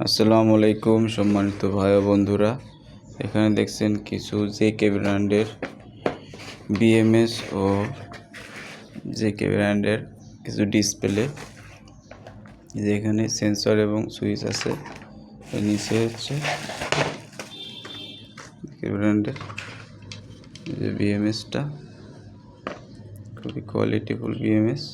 আসসালামু আলাইকুম সম্মানিত ভাই ও বন্ধুরা, এখানে দেখছেন কিছু জেকে ব্র্যান্ডের বিএমএস ও জেকে ব্র্যান্ডের কিছু ডিসপ্লে। যেখানে সেন্সর এবং সুইচ আছে। এর নিচে হচ্ছে জেকে ব্র্যান্ডের যে বিএমএসটা, খুবই কোয়ালিটিফুল বিএমএস।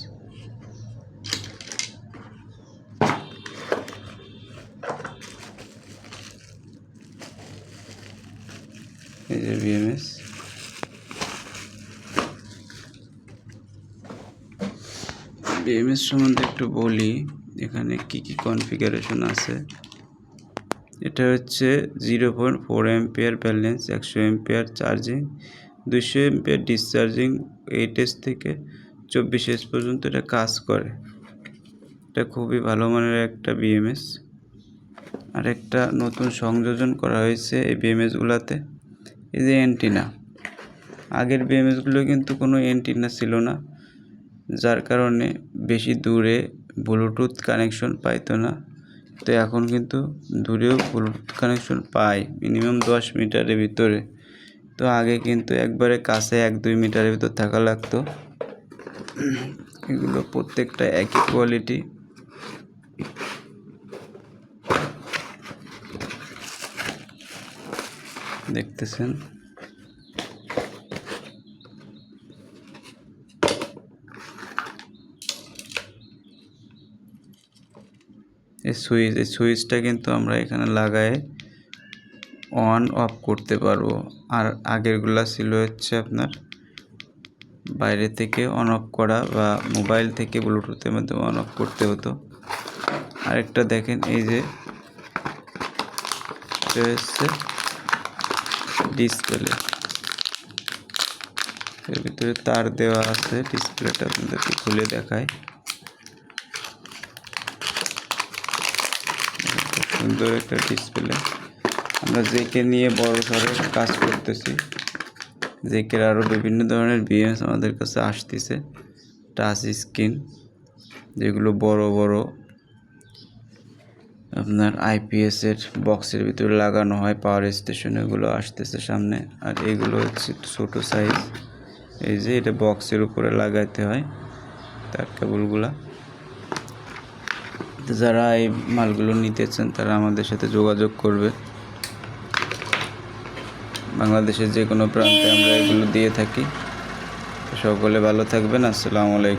এই যে বিএমএস, সম্বন্ধে একটু বলি। এখানে কি কি কনফিগারেশন আছে। এটা হচ্ছে 0.4 ampere balance, 100 ampere charging, 200 ampere discharging. 8S থেকে 24S পর্যন্ত এটা কাজ করে। এটা খুবই ভালো মানের একটা বিএমএস। আর একটা নতুন সংযোজন করা হয়েছে এই বিএমএসগুলোতে, এই যে অ্যান্টিনা। আগের বিএমএসগুলো কিন্তু কোনো অ্যান্টিনা ছিল না, যার কারণে বেশি দূরে ব্লুটুথ কানেকশন পাইতো না। তো এখন কিন্তু দূরেও ব্লুটুথ কানেকশন পায়, মিনিমাম 10 মিটারের ভিতরে। তো আগে কিন্তু একবারে কাছে 1-2 মিটারের ভিতর থাকা লাগতো। এগুলো প্রত্যেকটা একই কোয়ালিটি। দেখতেছেন, এই সুইচটা কিন্তু আমরা এখানে লাগায়ে অন অফ করতে পারবো। আর আগেরগুলা ছিল হচ্ছে আপনার বাইরে থেকে অন অফ করা বা মোবাইল থেকে ব্লুটুথের মাধ্যমে অন অফ করতে হতো। আরেকটা দেখেন, এই যে এটা হচ্ছে ডিসপ্লে, এর ভিতরে তার দেওয়া আছে। ডিসপ্লেটা আপনাদেরকে খুলে দেখায়। সুন্দর একটা ডিসপ্লে। আমরা জেকে নিয়ে বড় সড়ো কাজ করতেছি। জেকের আরও বিভিন্ন ধরনের বিএমএস আমাদের কাছে আসতেছে, টাচ স্ক্রিন, যেগুলো বড় বড় আপনার আইপিএসের বক্সের ভিতরে লাগানো হয় পাওয়ার স্টেশন, এগুলো আসতেছে সামনে। আর এগুলো হচ্ছে ছোটো সাইজ। এই যে এটা বক্সের উপরে লাগাইতে হয় তার কেবলগুলা। যারা এই মালগুলো নিতে চান তারা আমাদের সাথে যোগাযোগ করবে। বাংলাদেশের যে কোনো প্রান্তে আমরা এগুলো দিয়ে থাকি। সকলে ভালো থাকবেন। আসসালামু আলাইকুম।